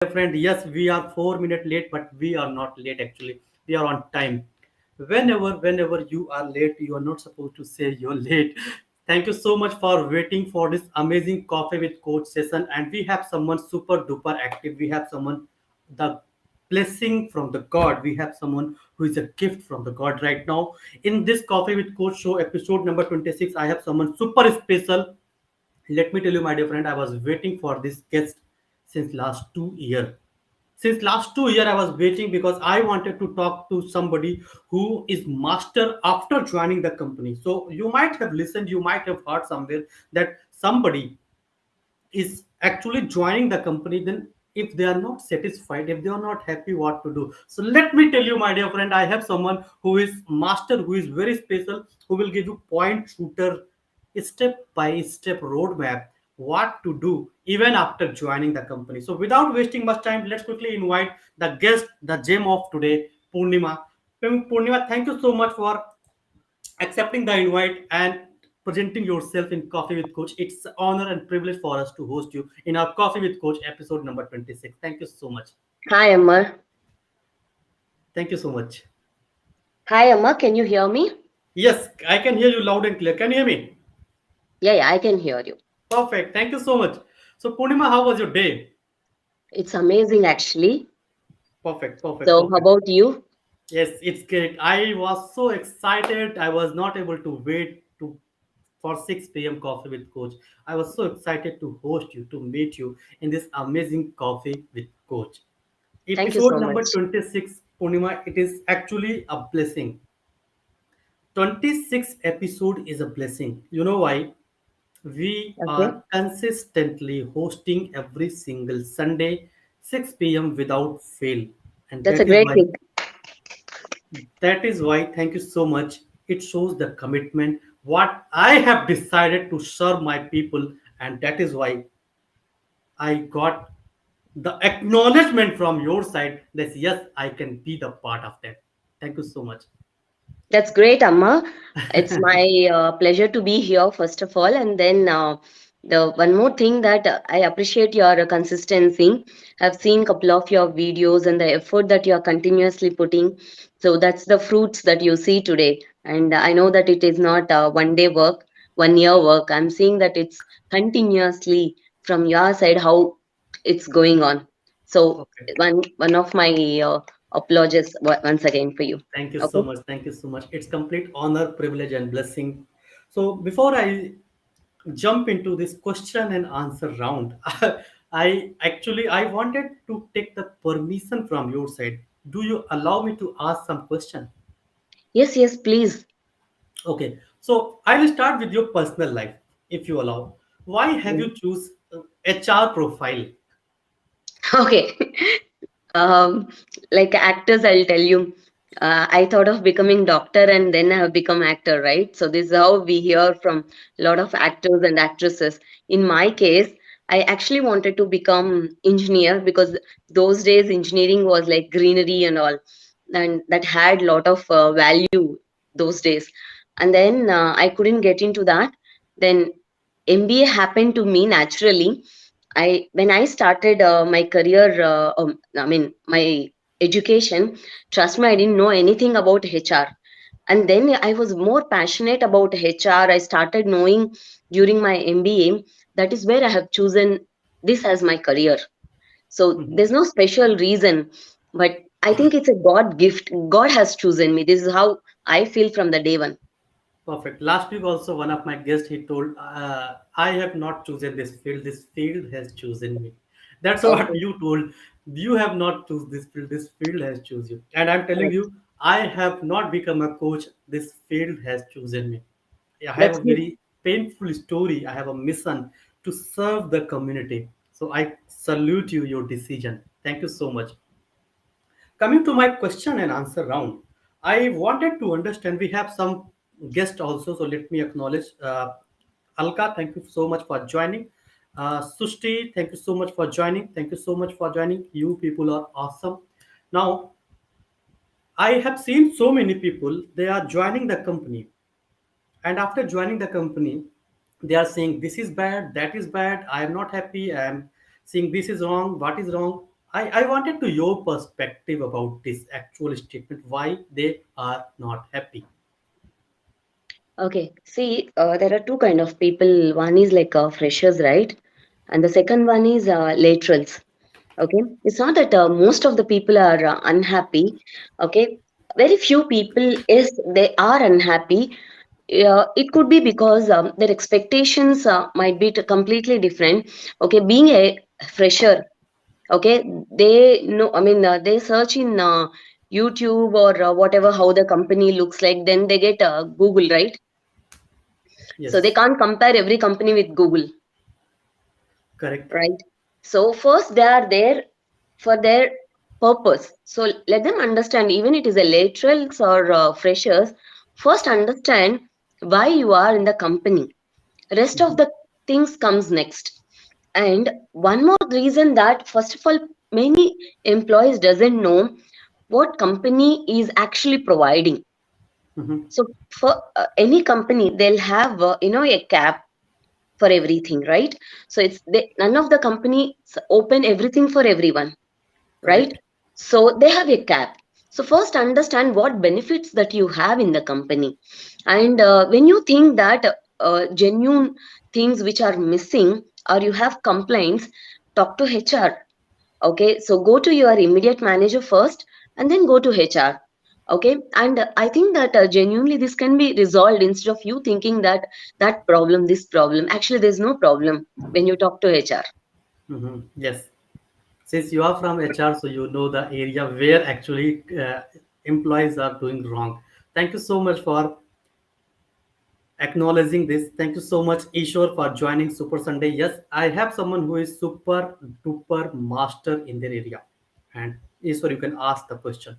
friend. Yes, we are 4 minutes late, but we are not late actually. We are on time. Whenever you are late, you are not supposed to say you're late. Thank you so much for waiting for this amazing coffee with coach session. And we have someone super duper active. We have someone the blessing from the God. We have someone who is a gift from the God right now. In this coffee with coach show, episode number 26, I have someone super special. Let me tell you, my dear friend, I was waiting for this guest since last 2 year. Since last 2 year, I was waiting because I wanted to talk to somebody who is master after joining the company. So you might have listened, you might have heard somewhere that somebody is actually joining the company. Then if they are not satisfied, if they are not happy, what to do? So let me tell you, my dear friend, I have someone who is master, who is very special, who will give you point shooter step by step roadmap what to do even after joining the company. So without wasting much time, let's quickly invite the guest, the gem of today, Poornima. Poornima, thank you so much for accepting the invite and presenting yourself in Coffee with Coach. It's an honor and privilege for us to host you in our Coffee with Coach episode number 26. Thank you so much. Hi, Amma. Thank you so much. Hi, Amma. Can you hear me? Yes, I can hear you loud and clear. Can you hear me? Yeah, I can hear you. Perfect. Thank you so much. So, Purnima, how was your day? It's amazing, actually. Perfect, perfect, So, how perfect. about you? Yes, it's great. I was so excited. I was not able to wait to for 6 p.m. coffee with coach. I was so excited to host you, to meet you in this amazing coffee with coach. Thank you Episode so number much. 26, Purnima, it is actually a blessing. 26 episode is a blessing. You know why? We Okay. are consistently hosting every single Sunday, 6 p.m. without fail. And That's a great thing. thank you so much. It shows the commitment, what I have decided to serve my people, and that is why I got the acknowledgement from your side that yes, I can be the part of that. Thank you so much. That's great, Amma. It's my pleasure to be here, first of all. And then the one more thing that I appreciate your consistency. I've seen a couple of your videos and the effort that you are continuously putting. So that's the fruits that you see today. And I know that it is not 1 day work, 1 year work. I'm seeing that it's continuously from your side how it's going on. So Okay. one of my applauses once again for you. Thank you so Okay. much. Thank you so much. It's complete honor, privilege, and blessing. So before I jump into this question and answer round, I wanted to take the permission from your side. Do you allow me to ask some question? Yes, please. Okay. So I will start with your personal life, if you allow. Why have you choose HR profile? Okay. Um, like actors, I'll tell you. I thought of becoming doctor and then I have become actor, right? So this is how we hear from a lot of actors and actresses. In my case, I actually wanted to become engineer because those days engineering was like greenery and all, and that had a lot of value those days. And then I couldn't get into that. Then MBA happened to me naturally. I when I started my career, I mean my education. Trust me, I didn't know anything about HR, and then I was more passionate about HR. I started knowing during my MBA. That is where I have chosen this as my career. So Mhm. there's no special reason, but I think it's a God gift. God has chosen me. This is how I feel from the day one. Perfect. Last week also one of my guests he told I have not chosen this field. This field has chosen me. That's what Okay, you told. You have not choose this field. This field has chosen you. And I'm telling correct. you, I have not become a coach. This field has chosen me. I have That's a good. very painful story. I have a mission to serve the community. So I salute you, your decision. Thank you so much. Coming to my question and answer round, I wanted to understand. We have some guests also, so let me acknowledge. Alka, thank you so much for joining. Sushti, thank you so much for joining. Thank you so much for joining. You people are awesome. Now, I have seen so many people. They are joining the company, and after joining the company, they are saying this is bad, that is bad. I am not happy. I am saying this is wrong. What is wrong? I wanted to your perspective about this actual statement, why they are not happy. Okay, see, there are two kind of people. One is like freshers, right? And the second one is laterals. Okay, it's not that most of the people are unhappy. Okay, very few people is they are unhappy. It could be because their expectations might be completely different. Okay, being a fresher, okay, they know. I mean, they search in YouTube or whatever how the company looks like. Then they get Google, right? So they Yes, can't compare every company with Google, correct. right? So first they are there for their purpose. So let them understand, even it is a laterals or freshers, first understand why you are in the company. Rest of Mhm, the things comes next. And one more reason that first of all, many employees doesn't know what company is actually providing. mhm, So for any company, they'll have a cap for everything, right? So none of the companies open everything for everyone, right? correct. So they have a cap. So first understand what benefits that you have in the company. And when you think that genuine things which are missing or you have complaints, talk to HR. Okay, so go to your immediate manager first and then go to HR. Okay, and I think that genuinely this can be resolved instead of you thinking that that problem, this problem. Actually, there's no problem when you talk to HR. Yes, since you are from HR, so you know the area where actually employees are doing wrong. Thank you so much for acknowledging this. Thank you so much, Ishwar, for joining Super Sunday. Yes, I have someone who is super duper master in their area. And Ishwar, you can ask the question.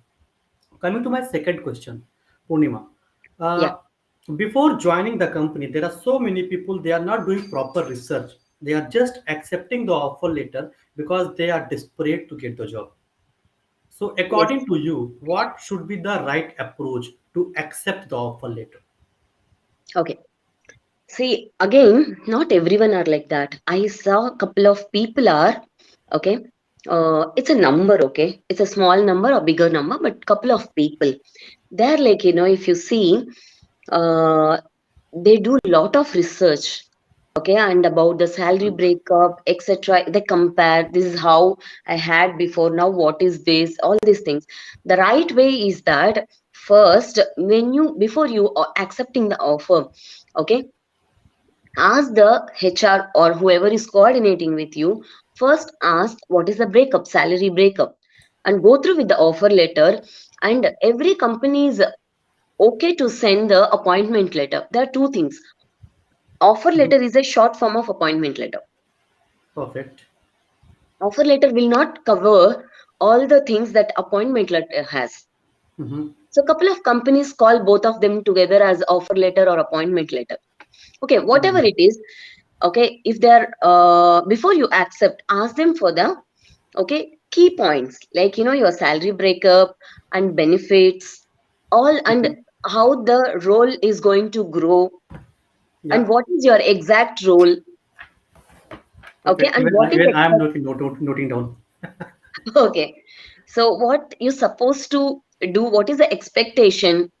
Coming to my second question, Purnima. Yeah. Uh, Before joining the company, there are so many people, they are not doing proper research. They are just accepting the offer letter because they are desperate to get the job. So, Yes. according to you, what should be the right approach to accept the offer letter? Okay. See, again, not everyone are like that. I saw a couple of people are, okay. It's a number, okay. It's a small number or bigger number, but couple of people. They're like, if you see, uh, they do a lot of research, okay, and about the salary breakup, etc. They compare. This is how I had before. Now, what is this? All these things. The right way is that first, when you before you are accepting the offer, okay, ask the HR or whoever is coordinating with you, first ask what is the breakup, salary breakup, and go through with the offer letter. And every company is okay to send the appointment letter. There are two things. Offer Mhm. letter is a short form of appointment letter. Perfect. Offer letter will not cover all the things that appointment letter has. Mhm. So a couple of companies call both of them together as offer letter or appointment letter. Okay, whatever Mhm. it is, okay, if they're before you accept, ask them for the okay key points like your salary breakup and benefits, all, and Mhm. how the role is going to grow and Yeah. what is your exact role, okay, Perfect. and Even what is even I am expect. noting down. Okay, so what you're supposed to do, what is the expectation,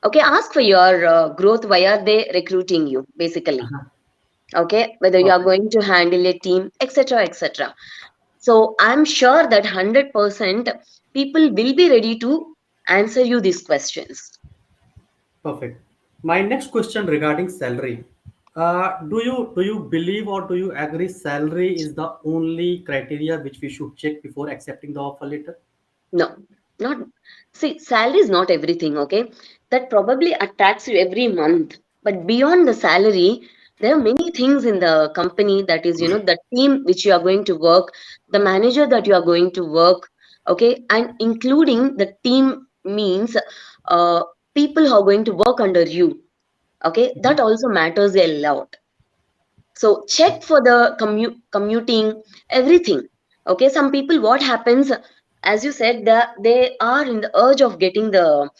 okay, ask for your growth, why are they recruiting you basically, Uh-huh. okay, whether you are Perfect. going to handle a team, etc., etc. So I'm sure that 100% people will be ready to answer you these questions. Perfect. My next question regarding salary. Do you believe or do you agree salary is the only criteria which we should check before accepting the offer letter? No, not. See, salary is not everything, okay? That probably attracts you every month. But beyond the salary, there are many things in the company, that is, the team which you are going to work, the manager that you are going to work, okay? And including the team means uh, people who are going to work under you, okay? That also matters a lot. So check for the commuting, everything. Okay, some people, what happens, as you said, that they are in the urge of getting the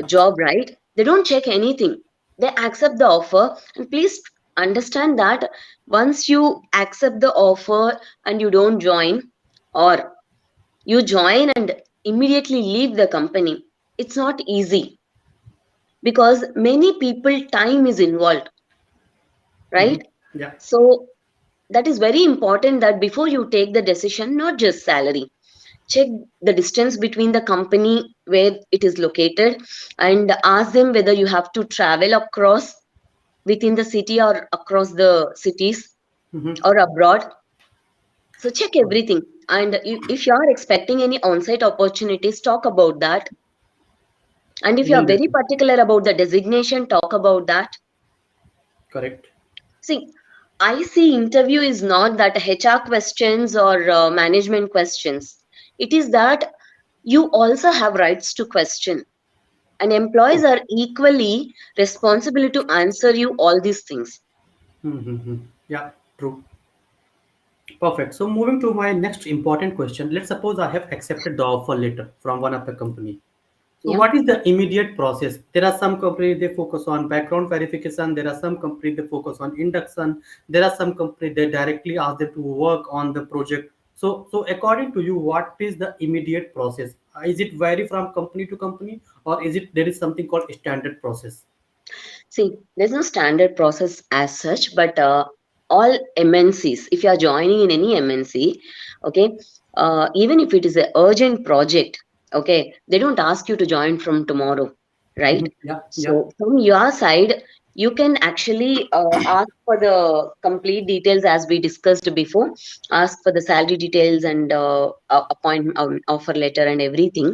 job, right? They don't check anything. They accept the offer, and please understand that once you accept the offer and you don't join, or You join and immediately leave the company. It's not easy because many people time is involved, Hmm. right? Yeah. So that is very important that before you take the decision, not just salary, check the distance between the company where it is located, and ask them whether you have to travel across within the city or across the cities Hmm. or abroad. So check everything. And if you are expecting any on-site opportunities, talk about that. And if you are very Immediately. particular about the designation, talk about that. Correct. See, I see interview is not that HR questions or management questions. It is that you also have rights to question, and employees True. are equally responsible to answer you all these things. Mm-hmm. Yeah. True. Perfect. So moving to my next important question. Let's suppose I have accepted the offer letter from one of the company. So Yeah. what is the immediate process? There are some companies they focus on background verification. There are some companies they focus on induction. There are some companies they directly ask them to work on the project. So according to you, what is the immediate process? Is it vary from company to company, or is it there is something called standard process? See, there's no standard process as such, but all MNCs, if you are joining in any MNC, okay, even if it is an urgent project, okay, they don't ask you to join from tomorrow, right? Mhm. Yeah, yeah. So from your side, you can actually ask for the complete details as we discussed before. Ask for the salary details and appointment offer letter and everything.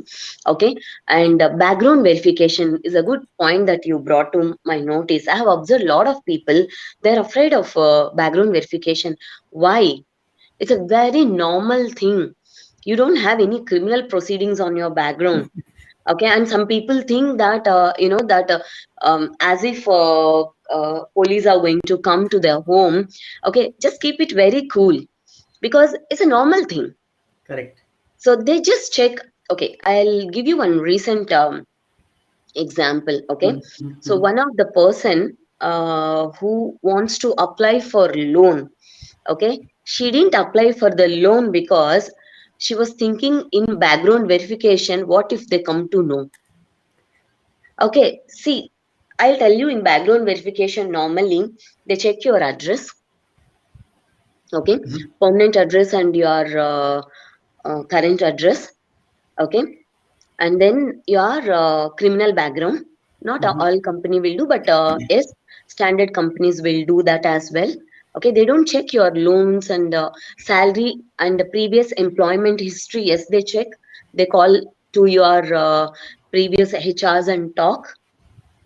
Okay, and background verification is a good point that you brought to my notice. I have observed a lot of people, they're afraid of background verification. Why? It's a very normal thing. You don't have any criminal proceedings on your background. Okay, and some people think that as if police are going to come to their home. Okay, just keep it very cool because it's a normal thing. Correct. So they just check. Okay, I'll give you one recent example. Okay, so Mm-hmm. one of the person who wants to apply for loan. Okay, she didn't apply for the loan because she was thinking in background verification, what if they come to know. Okay, see, I'll tell you, in background verification normally they check your address. Okay, permanent address and your current address. Okay, and then your criminal background. Not Mm-hmm. all company will do, but yes, standard companies will do that as well. Okay, they don't check your loans and salary and the previous employment history. Yes, they check. They call to your previous HRs and talk.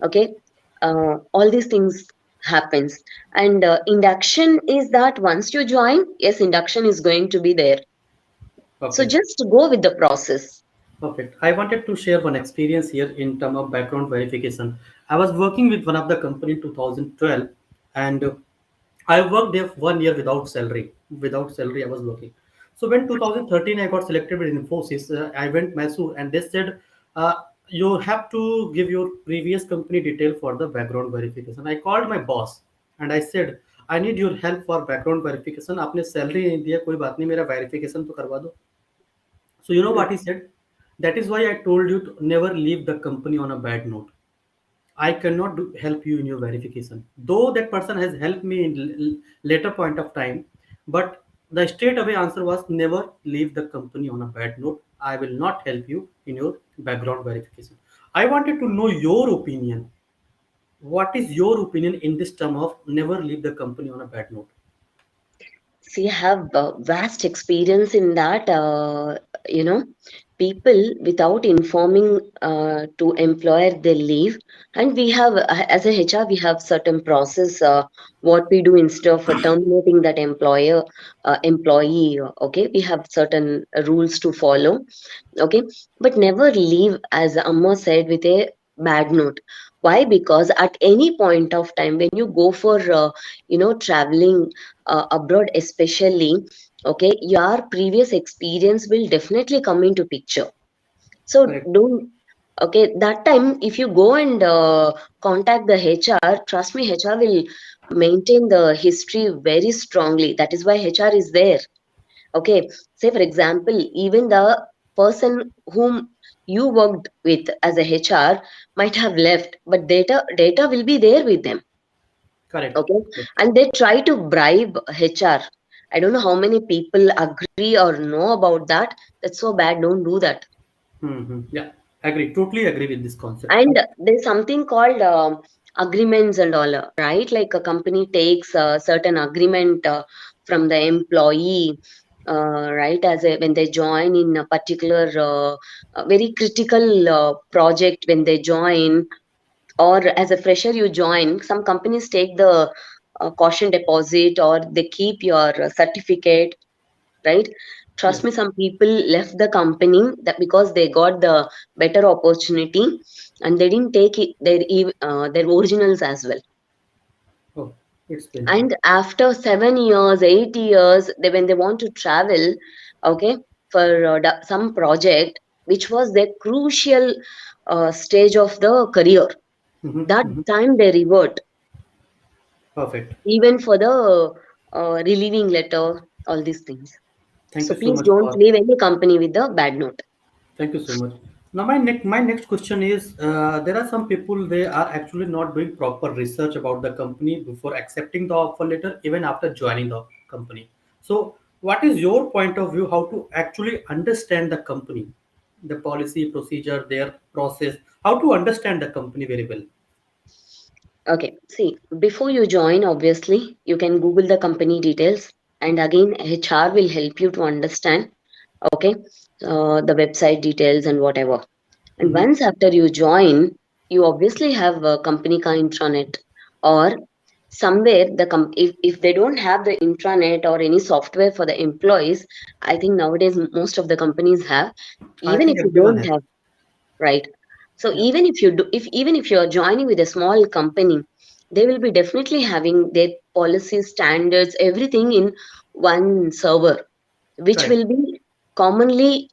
Okay, all these things happens. And induction is that once you join, yes, induction is going to be there. So Perfect. just go with the process. Perfect. I wanted to share one experience here in terms of background verification. I was working with one of the company in 2012, and I worked there 1 year without salary. Without salary, I was working. So when 2013 I got selected with Infosys, I went Mysore and they said, uh, you have to give your previous company detail for the background verification. I called my boss and I said, I need your help for background verification. आपने salary नहीं दिया कोई बात नहीं मेरा verification तो करवा दो. So you know Hmm. what he said? That is why I told you to never leave the company on a bad note. I cannot help you in your verification. Though that person has helped me in later point of time, but the straight away answer was never leave the company on a bad note. I will not help you in your background verification. I wanted to know your opinion. What is your opinion in this term of never leave the company on a bad note? See, I have vast experience in that. People without informing to employer they leave, and we have as a HR we have certain process. What we do instead of terminating that employee. Okay, we have certain rules to follow. Okay, but never leave, as Amma said, with a bad note. Why? Because at any point of time when you go for traveling abroad especially, okay, your previous experience will definitely come into picture. So Correct. don't. Okay, that time if you go and contact the HR, trust me, HR will maintain the history very strongly. That is why HR is there. Okay, say for example, even the person whom you worked with as a HR might have left, but data will be there with them. Correct. Okay, Correct. and they try to bribe HR. I don't know how many people agree or know about that. That's so bad. Don't do that. Yeah, agree. Totally agree with this concept. And there's something called agreements and all, right? Like a company takes a certain agreement from the employee, right? As a, when they join in a particular very critical project, when they join, or as a fresher you join, some companies take the caution deposit, or they keep your certificate, right? Trust Yes. me, some people left the company that because they got the better opportunity, and they didn't take it, their originals as well. Oh, it's painful. And after 7 years, 8 years, they when they want to travel, okay, for some project which was their crucial stage of the career, that Mm-hmm. time they revert, Perfect. even for the relieving letter, all these things. Thank So you so please much don't for. leave any company with a bad note. Thank you so much. Now, my next question is: there are some people, they are actually not doing proper research about the company before accepting the offer letter, even after joining the company. So, what is your point of view? How to actually understand the company, the policy, procedure, their process? How to understand the company very well? Okay, see, before you join, obviously, you can Google the company details, and again, HR will help you to understand, okay, the website details and whatever. And Mm-hmm. once after you join, you obviously have a company ka intranet, or somewhere if they don't have the intranet or any software for the employees, I think nowadays most of the companies have. I Even think if you everyone don't has. have, right? So Yeah. even if you are joining with a small company, they will be definitely having their policies, standards, everything in one server, which Correct. will be commonly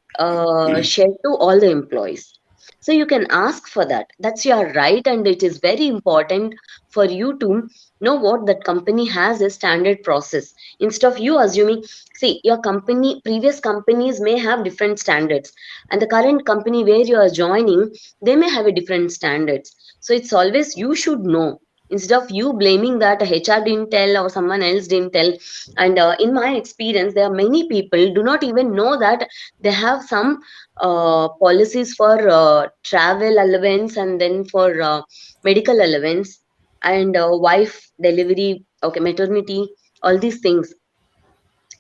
shared to all the employees. So you can ask for that. That's your right, and it is very important for you to know what that company has a standard process. Instead of you assuming, see, your company, previous companies may have different standards, and the current company where you are joining, they may have a different standards. So it's always you should know, instead of you blaming that HR didn't tell or someone else didn't tell. And in my experience, there are many people do not even know that they have some policies for travel allowance, and then for medical allowance, and wife delivery, okay, maternity, all these things.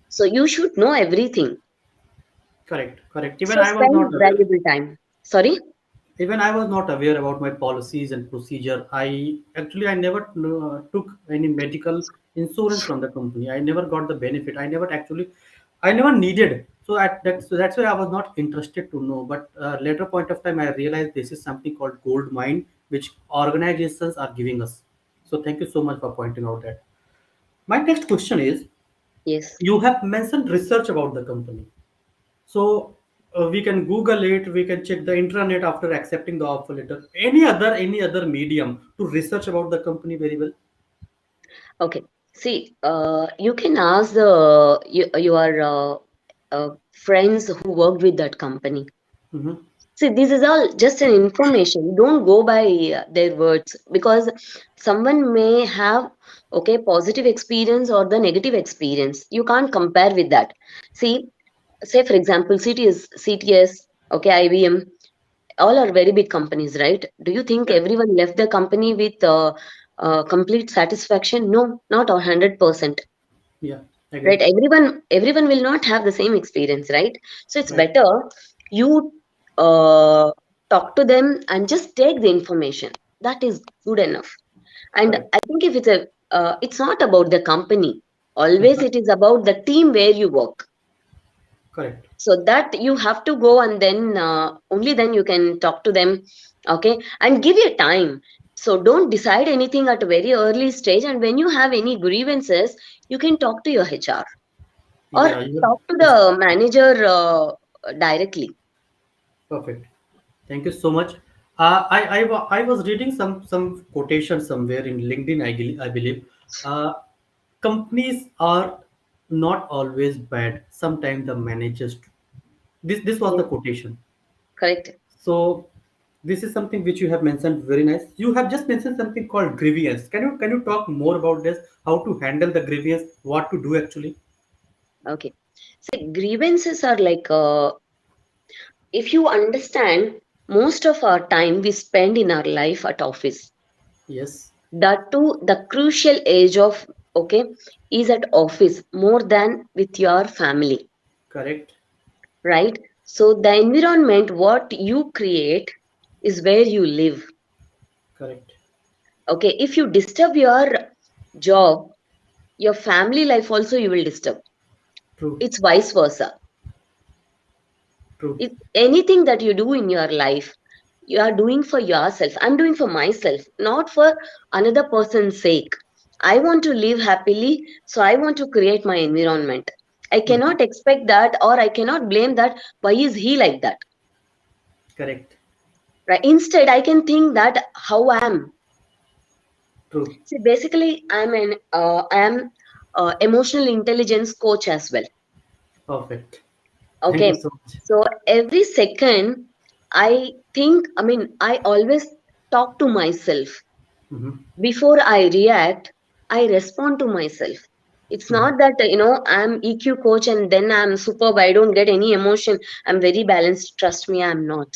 So you should know everything. Correct. Correct. So spend valuable time. Sorry. Even I was not aware about my policies and procedure. I never took any medical insurance from the company. I never got the benefit. I never needed. So that's why I was not interested to know. But later point of time, I realized this is something called gold mine, which organizations are giving us. So thank you so much for pointing out that. My next question is: Yes. you have mentioned research about the company. So we can Google it. We can check the intranet after accepting the offer letter. Any other medium to research about the company very well. Okay. See, you can ask your friends who worked with that company. Mm-hmm. See, this is all just an information. Don't go by their words, because someone may have, okay, positive experience or the negative experience. You can't compare with that. See, say for example, CTS, okay, IBM, all are very big companies, right? Do you think Correct. everyone left the company with complete satisfaction? No, not 100%. Yeah. Right, Agree. everyone will not have the same experience, right? So it's Right. better you uh, talk to them and just take the information. That is good enough. And Correct. I think if it's not about the company, always Mhm. it is about the team where you work. Correct. So that you have to go, and then only then you can talk to them, okay, and give your time. So don't decide anything at a very early stage, and when you have any grievances, you can talk to your HR or Yeah. You're talk to it's the manager directly. perfect. Thank you so much. I was reading some quotation somewhere in LinkedIn. I believe uh, companies are not always bad. Sometimes the managers This was the Yes, quotation. correct. So this is something which you have mentioned very nice. You have just mentioned something called grievance. Can you talk more about this? How to handle the grievance? What to do actually? Okay. See, grievances are like, if you understand, most of our time we spend in our life at office. Yes, That too, the crucial age of, okay, is at office more than with your family, correct, right? So the environment what you create is where you live. correct, Okay, if you disturb your job, your family life also you will disturb. true, It's vice versa. true. It, anything that you do in your life, you are doing for yourself. I'm doing for myself, not for another person's sake. I want to live happily, so I want to create my environment. I Mhm. cannot expect that, or I cannot blame that. Why is he like that? Correct, Right? Instead, I can think that how I am. true, See, basically, I am emotional intelligence coach as well. perfect. Thank you Okay, so much. so every second, I always talk to myself. Hmm. Before I react, I respond to myself. It's Hmm. not that, I'm EQ coach and then I'm superb, I don't get any emotion, I'm very balanced. Trust me, I'm not.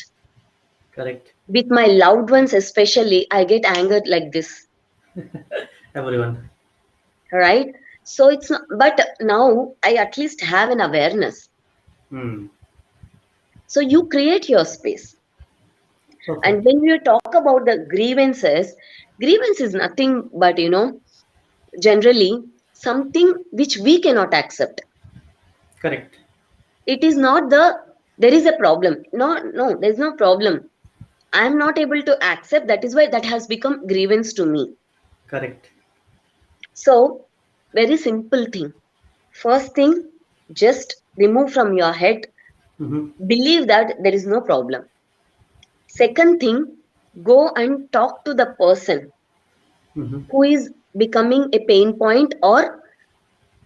Correct, With my loved ones, especially, I get angered like this, everyone. right? So it's not, but now I at least have an awareness. Hmm. So you create your space. And Perfect. when you talk about the grievances, grievance is nothing but, generally something which we cannot accept. Correct, It is not the, there is a problem. No, no, there's no problem. I am not able to accept. That is why that has become grievance to me. correct. So, very simple thing. First thing, just remove from your head, Hmm. believe that there is no problem. Second thing, go and talk to the person Hmm. who is becoming a pain point, or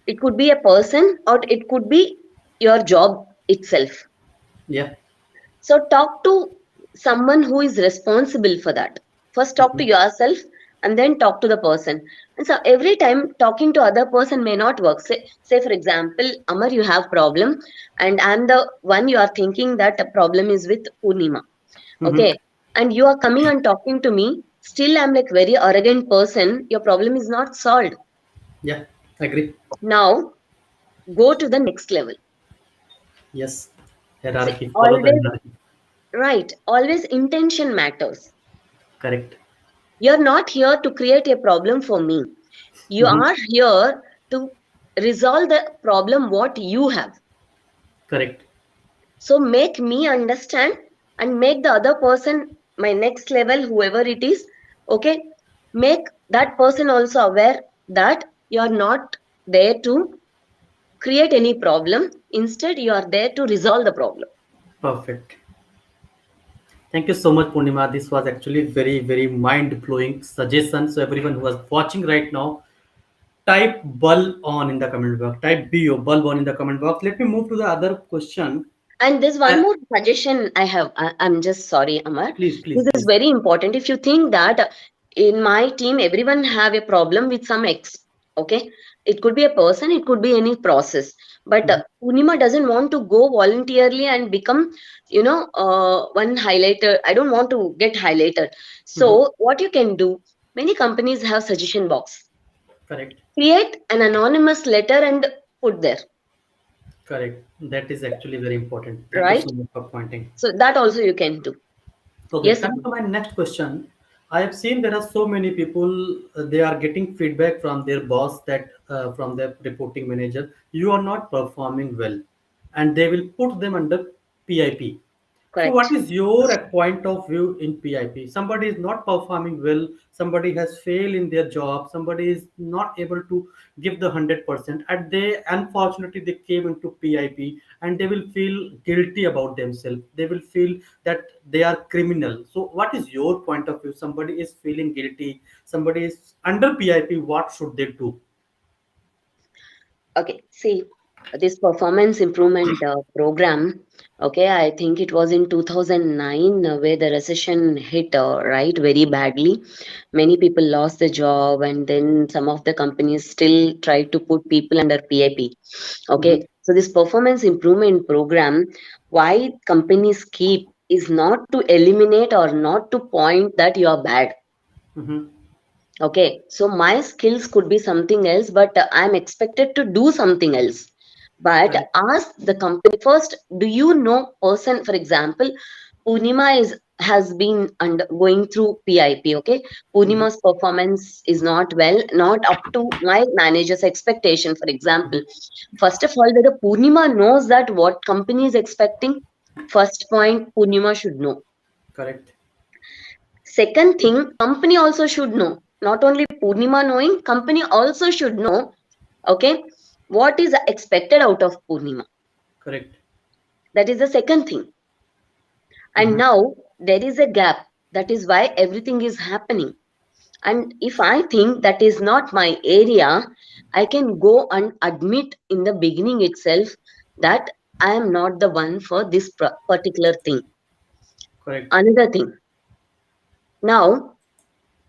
it could be a person, or it could be your job itself. Yeah. So talk to someone who is responsible for that. First talk to Hmm. yourself and then talk to the person. And so every time talking to other person may not work. Say for example, Amar, you have problem and I'm the one you are thinking that the problem is with Poornima. Hmm. Okay. And you are coming and talking to me. Still, I'm like very arrogant person. Your problem is not solved. Yeah. Agree. Now go to the next level. Yes. See, Hierarchy. Follow the always hierarchy. right. Always intention matters. Correct. You're not here to create a problem for me. You Hmm. are here to resolve the problem what you have. Correct. So make me understand and make the other person, my next level, whoever it is, okay, make that person also aware that you are not there to create any problem. Instead, you are there to resolve the problem. Perfect. Thank you so much, Purnima. This was actually very, very mind-blowing suggestion. So everyone who is watching right now, type bulb on in the comment box. Type BO bulb on in the comment box. Let me move to the other question. And there's one Uh, more suggestion I have. I'm just sorry, Amar. please, please, This is please. very important. If you think that in my team everyone have a problem with some X, okay, it could be a person, it could be any process. But Mhm, Unima doesn't want to go voluntarily and become, one highlighter. I don't want to get highlighted. mhm. So what you can do? Many companies have suggestion box. Correct, Create an anonymous letter and put there, correct. That is actually very important. Thank you right? so much for pointing. So that also you can do. Okay, Yes, coming to my next question. I have seen there are so many people, they are getting feedback from their boss that from their reporting manager, you are not performing well, and they will put them under PIP. So, what correct. is your point of view in PIP? Somebody is not performing well, somebody has failed in their job, somebody is not able to give the 100%, and they unfortunately they came into PIP and they will feel guilty about themselves. They will feel that they are criminal. So, what is your point of view? Somebody is feeling guilty, somebody is under PIP, what should they do? Okay, see. this performance improvement program. Okay, I think it was in 2009 where the recession hit, right, very badly. Many people lost the job, and then some of the companies still tried to put people under PIP. Mm-hmm. Okay, so this performance improvement program, why companies keep is not to eliminate or not to point that you are bad. Mm-hmm. Okay, so my skills could be something else, but I'm expected to do something else. But Correct. ask the company first, do you know person, for example, Poornima has been going through PIP, okay? Mm-hmm. Poornima's performance is not well, not up to my manager's expectation, for example. Mm-hmm. First of all, whether Poornima knows that what company is expecting, first point, Poornima should know. Correct. Second thing, company also should know. Not only Poornima knowing, company also should know, okay, what is expected out of Poornima. Correct. That is the second thing. And Mm-hmm. now there is a gap. That is why everything is happening. And if I think that is not my area, I can go and admit in the beginning itself that I am not the one for this particular thing. Correct. Another thing. Now,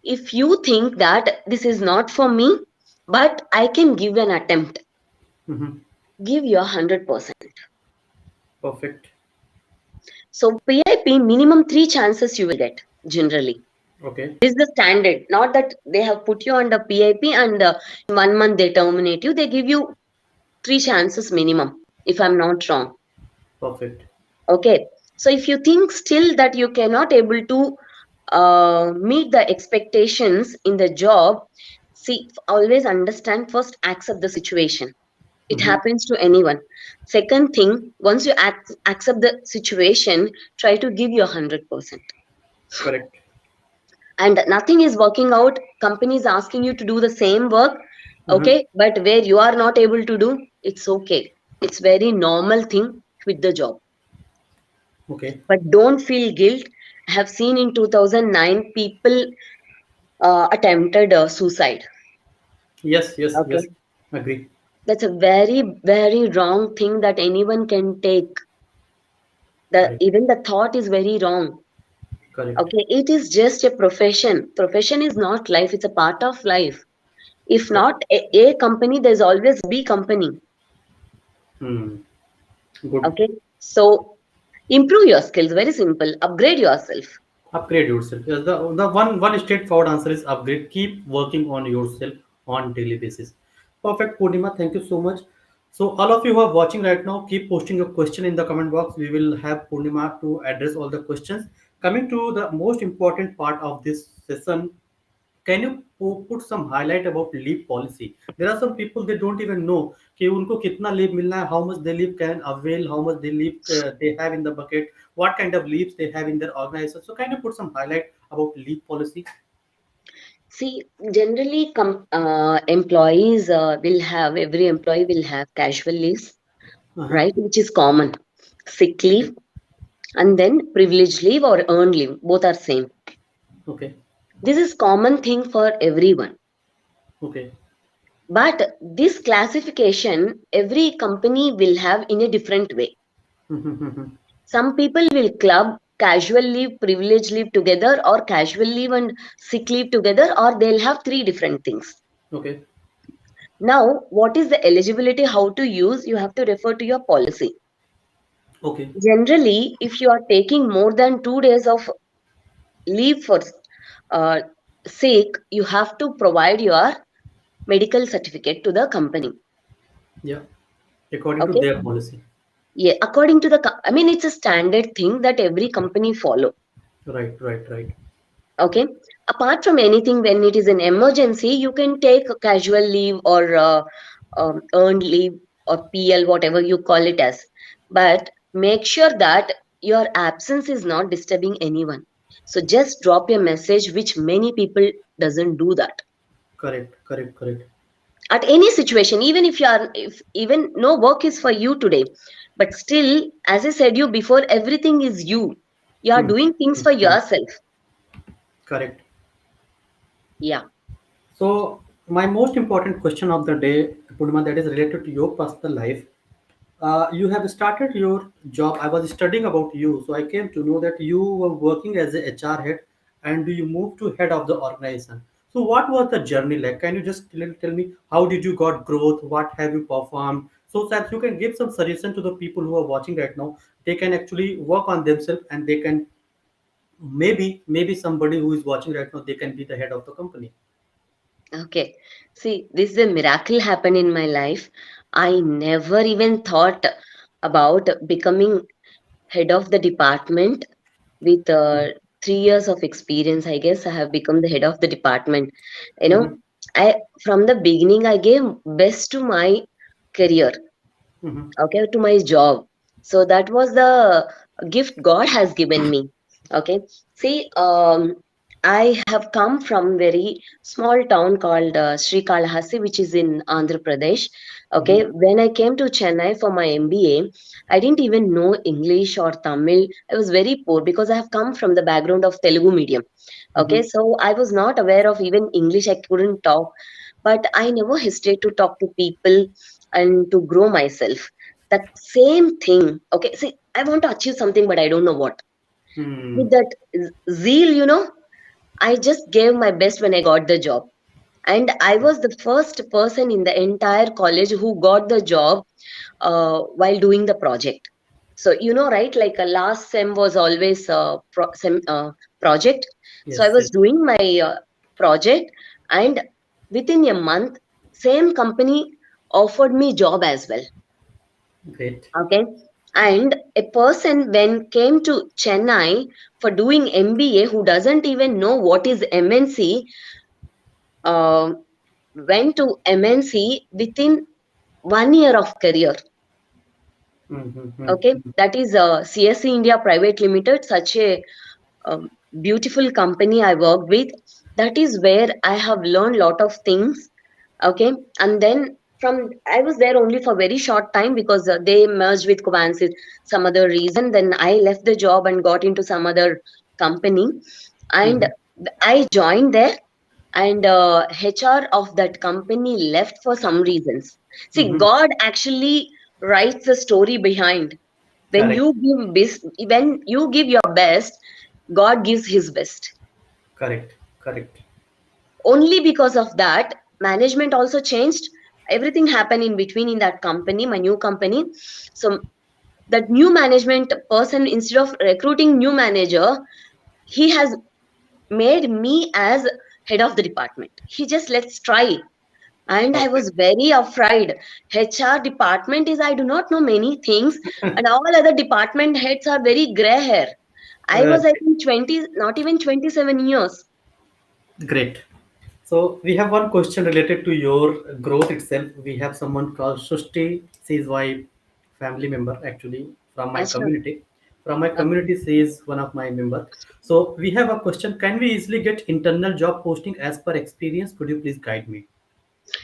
if you think that this is not for me, but I can give an attempt, Mm-hmm. give your 100%. Perfect. So, PIP, minimum three chances you will get generally. Okay. This is the standard. Not that they have put you under PIP and in 1 month they terminate you. They give you three chances minimum, if I'm not wrong. Perfect. Okay. So, if you think still that you cannot able to meet the expectations in the job, see, always understand first, accept the situation. It Mm-hmm. happens to anyone. Second thing, once you accept the situation, try to give your 100%. Correct. And nothing is working out, company is asking you to do the same work, Mm-hmm. okay, but where you are not able to do, it's okay. It's very normal thing, quit the job. Okay. But don't feel guilt. I have seen in 2009 people attempted suicide. Yes. Yes. Yes. Okay, Agree. that's a very very wrong thing that anyone can take. The Correct. even the thought is very wrong. Correct. Okay, it is just a profession is not life, it's a part of life. If Correct. not a company, there's always B company. Hmm. Good. Okay, so improve your skills, very simple, upgrade yourself. Upgrade yourself. Yes, the one straightforward answer is upgrade. Keep working on yourself on daily basis. Perfect, Purnima. Thank you so much. So all of you who are watching right now, keep posting your question in the comment box. We will have Purnima to address all the questions. Coming to the most important part of this session, can you put some highlight about leave policy? There are some people they don't even know कि उनको कितना leave मिलना है, how much they leave can avail, how much they leave they have in the bucket, what kind of leaves they have in their organization. So can you put some highlight about leave policy? See, generally, employees will have, every employee will have casual leaves, Uh-huh. right? Which is common. Sick Okay. leave and then privilege leave or earned leave, both are same. Okay. This is common thing for everyone. Okay. But this classification, every company will have in a different way. Some people will club casual leave, privilege leave together, or casual leave and sick leave together, or they'll have three different things. Okay. Now, what is the eligibility, how to use? You have to refer to your policy. Okay. Generally, if you are taking more than 2 days of leave for uh, sick, you have to provide your medical certificate to the company. Yeah. According to Okay. their policy. Yeah, according to the, I mean, it's a standard thing that every company follow. Right. Right. Right. Okay. Apart from anything, when it is an emergency, you can take a casual leave or earned leave or PL, whatever you call it as. But make sure that your absence is not disturbing anyone. So just drop a message, which many people doesn't do that. Correct. Correct. Correct. At any situation, even if you are, if even no work is for you today, but still, as I said you before, everything is you. You are Hmm. doing things Hmm. for Hmm. yourself. Correct. Yeah. So my most important question of the day, Purnima, that is related to your personal life. You have started your job. I was studying about you, so I came to know that you were working as a HR head, and you moved to head of the organization. So, what was the journey like? Can you just tell me how did you got growth? What have you performed? So that you can give some suggestion to the people who are watching right now. They can actually work on themselves, and they can maybe somebody who is watching right now, they can be the head of the company. Okay. See, this is a miracle happened in my life. I never even thought about becoming head of the department with 3 years of experience. I guess I have become the head of the department. You know, Mm-hmm. I from the beginning I gave best to my career, Mm-hmm. okay, to my job. So that was the gift God has given me. Okay. See, I have come from very small town called Srikalahasti, which is in Andhra Pradesh. Okay, Mm-hmm. when I came to Chennai for my MBA, I didn't even know English or Tamil. I was very poor because I have come from the background of Telugu medium. Okay, Mm-hmm. so I was not aware of even English. I couldn't talk, but I never hesitate to talk to people and to grow myself. That same thing. Okay, see, I want to achieve something, but I don't know what. Hmm. With that zeal, I just gave my best when I got the job. And I was the first person in the entire college who got the job while doing the project. So, right, like a last sem was always project. So I Yes, was yes. doing my project, and within a month, same company offered me job as well. Great. Okay. And a person when came to Chennai for doing MBA who doesn't even know what is MNC, uh, went to MNC within 1 year of career. Okay, Mm-hmm. that is CSC India Private Limited, such a beautiful company I worked with. That is where I have learned lot of things. Okay, and then from I was there only for very short time because they merged with Covances, some other reason. Then I left the job and got into some other company, and Mm-hmm. I joined there, and HR of that company left for some reasons. See, Mm-hmm. God actually writes the story behind. When Correct. you when you give your best, God gives His best. Correct. Correct. Only because of that, management also changed. Everything happened in between in that company, my new company. So that new management person, instead of recruiting new manager, he has made me as head of the department. He just let's try. And I Perfect. was very afraid. HR department is I do not know many things, and all other department heads are very gray hair. I was I think 20, not even 27 years. Great. So we have one question related to your growth itself. We have someone called Sushti. She is my family member actually from my Achha. community. From my Okay. community, she is one of my member. So we have a question. Can we easily get internal job posting as per experience? Could you please guide me?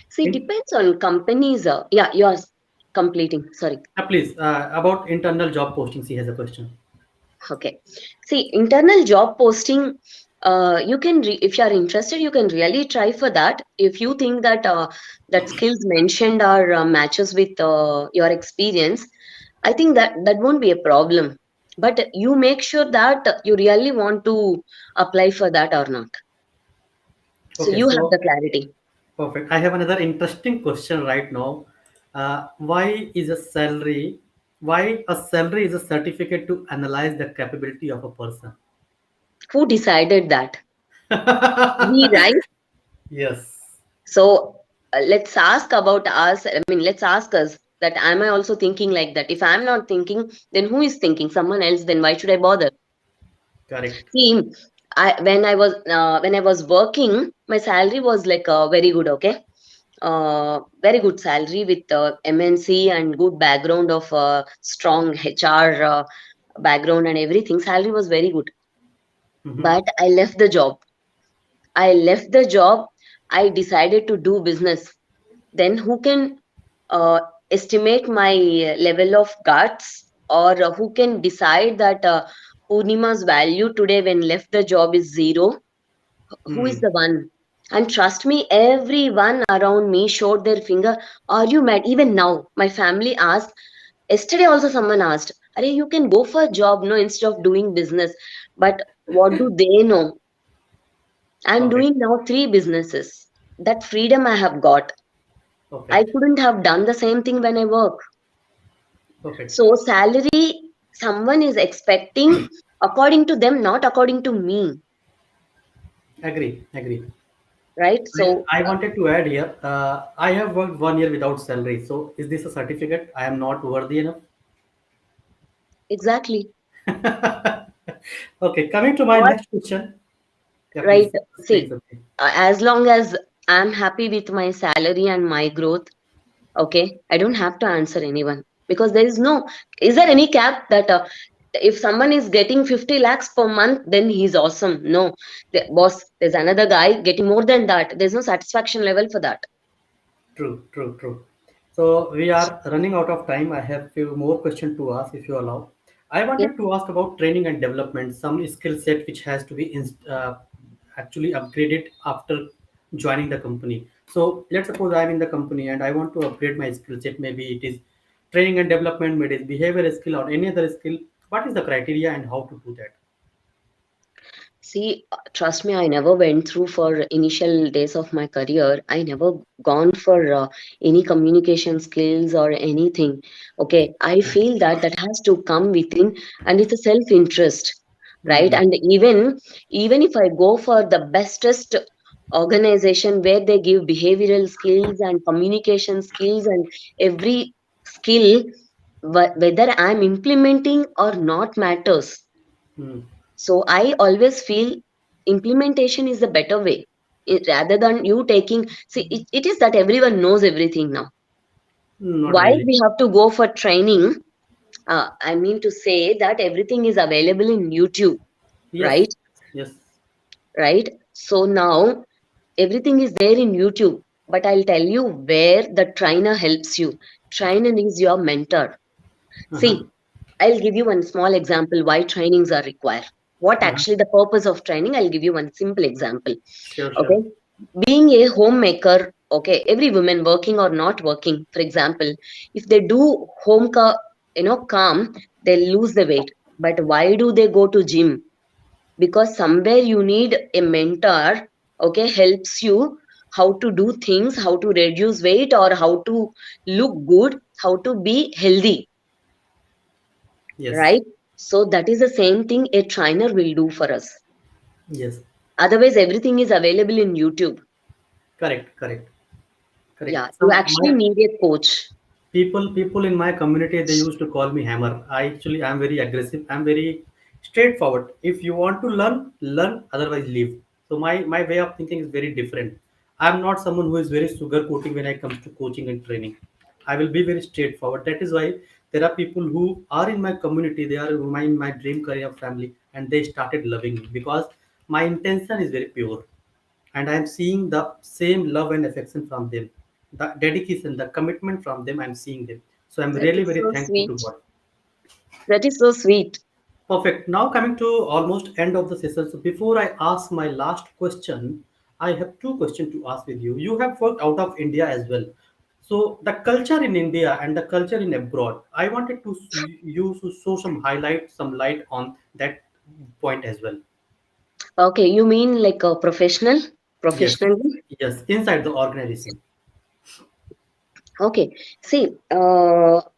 See, In, depends on companies. Yeah, yours completing. Sorry. please about internal job posting. She has a question. Okay. See, internal job posting, you can, if you are interested, you can really try for that. If you think that that skills mentioned are matches with your experience, I think that won't be a problem. But you make sure that you really want to apply for that or not. So Okay, you have so the clarity. perfect. I have another interesting question right now. Why is a salary? Why a salary is a certificate to analyze the capability of a person? Who decided that? We, right? Yes, So let's ask about us. I mean, let's ask us that am I also thinking like that? If I'm not thinking, then who is thinking? Someone else. Then why should I bother? correct. See, when I was working, my salary was like very good. Okay, very good salary with MNC and good background of strong HR background and everything. Salary was very good, Mm-hmm. but I left the job. I left the job. I decided to do business. Then who can estimate my level of guts, or who can decide that Poornima's value today when left the job is zero? Who is Hmm. the one? And trust me, everyone around me showed their finger. Are you mad? Even now, my family asked, Yesterday also someone asked, "Are you can go for a job, no, instead of doing business." But what do they know? I'm Perfect. doing now three businesses. That freedom I have got. I Perfect. couldn't have done the same thing when I work. Perfect. So salary someone is expecting according to them, not according to me, Agree. Agree. right? So I wanted to add here. I have worked 1 year without salary. So is this a certificate? I am not worthy enough. exactly, Okay. Coming to my or next question. Yeah, right. please. Saying See, something. as long as I'm happy with my salary and my growth, okay, I don't have to answer anyone because there is no. Is there any cap that if someone is getting 50 lakhs per month, then he's awesome? No, boss, there's another guy getting more than that. There's no satisfaction level for that. True, true, true. So we are running out of time. I have few more questions to ask if you allow. I Yes. wanted to ask about training and development, some skill set which has to be actually upgraded after joining the company. So let's suppose I'm in the company and I want to upgrade my skill set. Maybe it is training and development, maybe it is behavior skill or any other skill. What is the criteria and how to do that? See, trust me, I never went through for initial days of my career. I never gone for any communication skills or anything. Okay, I feel that that has to come within, and it's a self-interest, right? Mm-hmm. And even if I go for the bestest organization where they give behavioral skills and communication skills and every skill, whether I'm implementing or not matters. Mm. So I always feel implementation is the better way. Rather than you taking, see, it is that everyone knows everything now. Not Why really. we have to go for training? I mean to say that everything is available in YouTube, Yes. right? Yes. Right. So now everything is there in YouTube. But I'll tell you where the trainer helps you. Trainer is your mentor. Uh-huh. See, I'll give you one small example why trainings are required. What Uh-huh. actually the purpose of training? I'll give you one simple example. Sure, sure. Okay, being a homemaker, okay, every woman working or not working, for example, if they do calm, they lose the weight. But why do they go to gym? Because somewhere you need a mentor, okay, helps you how to do things, how to reduce weight or how to look good, how to be healthy, Yes. right? So that is the same thing a trainer will do for us. Yes. Otherwise, everything is available in YouTube. Correct. Correct. Yeah, Correct. you Some actually my need a coach. people in my community they used to call me hammer. I'm very aggressive. I'm very straightforward. If you want to learn, learn. Otherwise, leave. So my way of thinking is very different. I'm not someone who is very sugarcoating when it comes to coaching and training. I will be very straightforward. That is why there are people who are in my community. They are in my dream career family, and they started loving me because my intention is very pure and I'm seeing the same love and affection from them, the dedication, the commitment from them. I'm seeing them, so I'm That really is very so thankful to sweet. God. That is so sweet. Perfect. Now coming to almost end of the session. So before I ask my last question, I have two questions to ask with you. You have worked out of India as well. So the culture in India and the culture in abroad, I wanted to you to show some light on that point as well. Okay, you mean like a Yes. professionally? Yes. Inside the organization. Okay. See,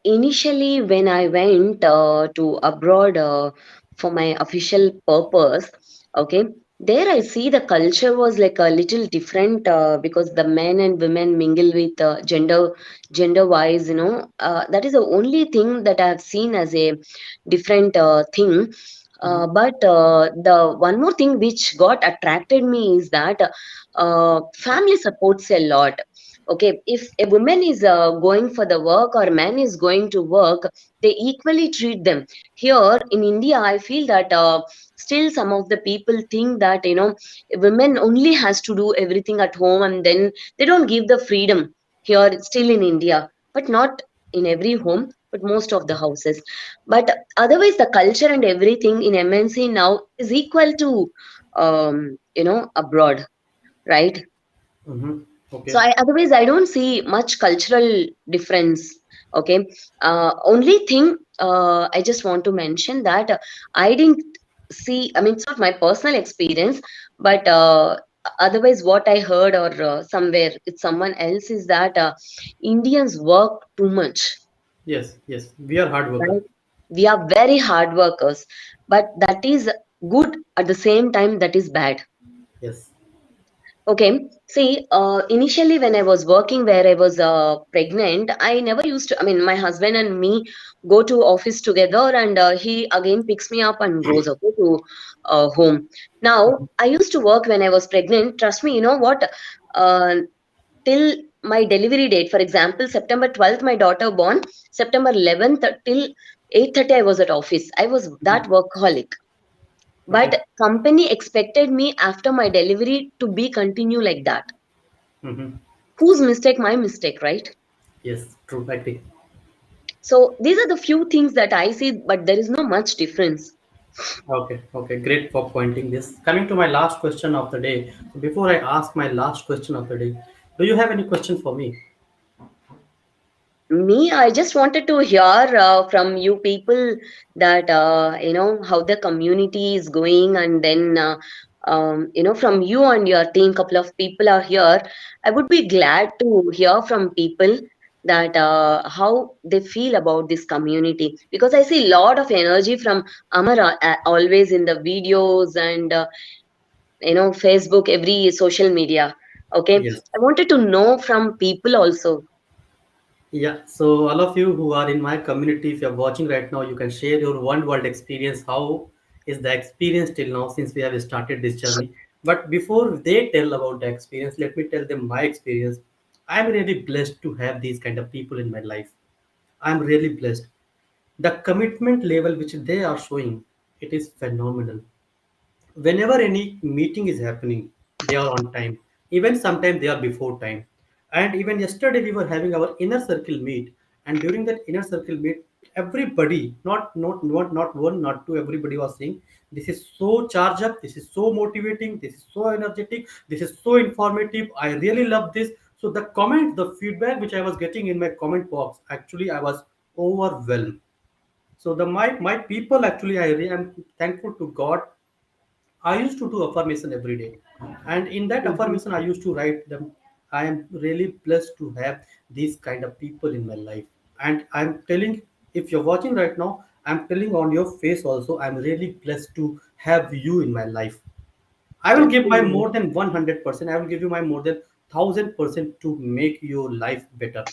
initially when I went to abroad for my official purpose, okay, there I see the culture was like a little different because the men and women mingle with gender wise, that is the only thing that I have seen as a different thing. Mhm. But the one more thing which got attracted me is that family supports a lot. Okay, if a woman is going for the work or man is going to work, they equally treat them. Here in India, I feel that still some of the people think that women only has to do everything at home, and then they don't give the freedom here still in India, but not in every home, but most of the houses. But otherwise the culture and everything in MNC now is equal to abroad, right? Mhm. So Okay. otherwise I don't see much cultural difference Okay. Only thing I just want to mention that I didn't see, I mean, it's not my personal experience, but otherwise, what I heard or somewhere it's someone else is that Indians work too much, Yes, yes, we are hard worker. right? We are very hard workers, but that is good at the same time, that is bad. Yes. Okay. See, initially when I was working where I was pregnant, I never used to, I mean, my husband and me go to office together and he again picks me up and goes okay to home. Now, Mhm. I used to work when I was pregnant. Trust me, you know what? Uh, till my delivery date, for example, September 12th, my daughter born, September 11th till 8:30, I was at office. I was that workaholic. Okay. But company expected me after my delivery to be continue like that. Hmm. Whose mistake? My mistake, right? Yes, true. I agree. So these are the few things that I see, but there is no much difference. Okay, okay, great for pointing this. Coming to my last question of the day. So before I ask my last question of the day, do you have any question for me? Me, I just wanted to hear from you people that you know how the community is going, and then you know from you and your team, couple of people are here. I would be glad to hear from people that how they feel about this community, because I see a lot of energy from Amar always in the videos and you know Facebook, every social media. Okay, Yes. I wanted to know from people also. Yeah, so all of you who are in my community, if you're watching right now, you can share your one world experience. How is the experience till now since we have started this journey? But before they tell about the experience, let me tell them my experience. I'm really blessed to have these kind of people in my life. I'm really blessed. The commitment level which they are showing, it is phenomenal. Whenever any meeting is happening, they are on time. Even sometimes they are before time. And even yesterday we were having our inner circle meet, and during that inner circle meet, everybody, not one, not two, everybody was saying, "This is so charged up. This is so motivating. This is so energetic. This is so informative. I really love this." So the comment, the feedback which I was getting in my comment box, actually I was overwhelmed. So the my people, actually I really am thankful to God. I used to do affirmation every day. And in that Mhm. affirmation, I used to write them. I am really blessed to have these kind of people in my life. And I'm telling, if you're watching right now, I'm telling on your face also, I'm really blessed to have you in my life. I will give my Okay. more than 100%. I will give you my more than 1000% to make your life better.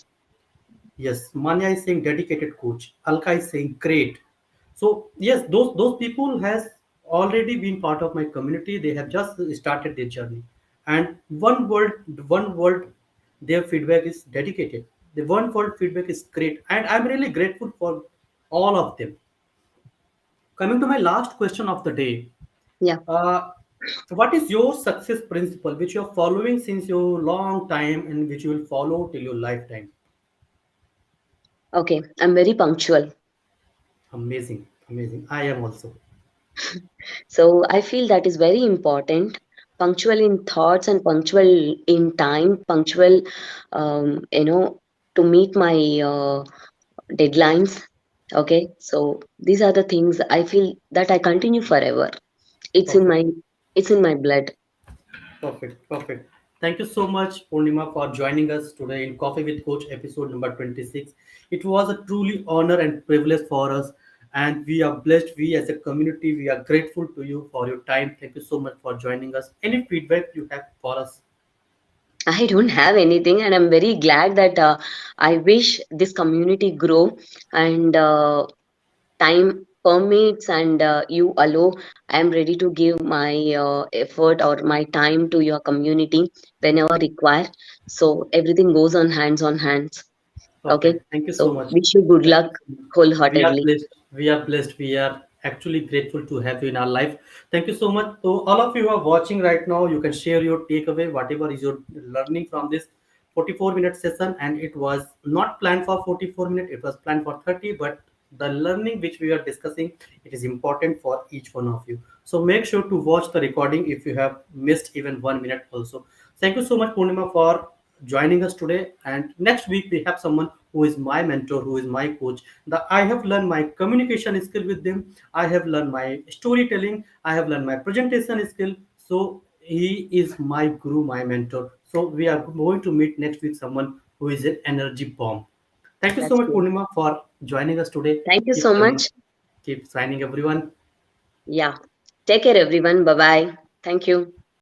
Yes, Manya is saying dedicated coach. Alka is saying great. So yes, those people has already been part of my community. They have just started their journey, and one word, their feedback is dedicated. The one word feedback is great, and I'm really grateful for all of them. Coming to my last question of the day, Yeah. uh, what is your success principle which you are following since your long time and which you will follow till your lifetime? Okay. I'm very punctual. Amazing, amazing. I am also. So I feel that is very important. Punctual in thoughts and punctual in time, punctual, you know, to meet my deadlines. Okay. So these are the things I feel that I continue forever. It's in Perfect. my, it's in my blood. Perfect, perfect. Thank you so much, Poornima, for joining us today in Coffee with Coach episode number 26. It was a truly honor and privilege for us, and we are blessed. We as a community, we are grateful to you for your time. Thank you so much for joining us. Any feedback you have for us? I don't have anything, and I'm very glad that I wish this community grow and time permits and you allow. I am ready to give my effort or my time to your community whenever required. So everything goes on hands. Okay. Perfect. Thank you so So much. wish you good Thank luck you so much. We are wholeheartedly. blessed. We are blessed. We are actually grateful to have you in our life. Thank you so much. So all of you who are watching right now, you can share your takeaway, whatever is your learning from this 44-minute session. And it was not planned for 44 minutes. It was planned for 30. But the learning which we are discussing, it is important for each one of you. So make sure to watch the recording if you have missed even 1 minute also. Thank you so much, Purnima, for joining us today. And next week we have someone who is my mentor, who is my coach. I have learned my communication skill with them. I have learned my storytelling. I have learned my presentation skill. So he is my guru, my mentor. So we are going to meet next week someone who is an energy bomb. Thank you so That's much, great. Purnima, for joining us today. Thank you Keep so learning, much. keep signing, everyone. Yeah. Take care, everyone. Bye bye. Thank you.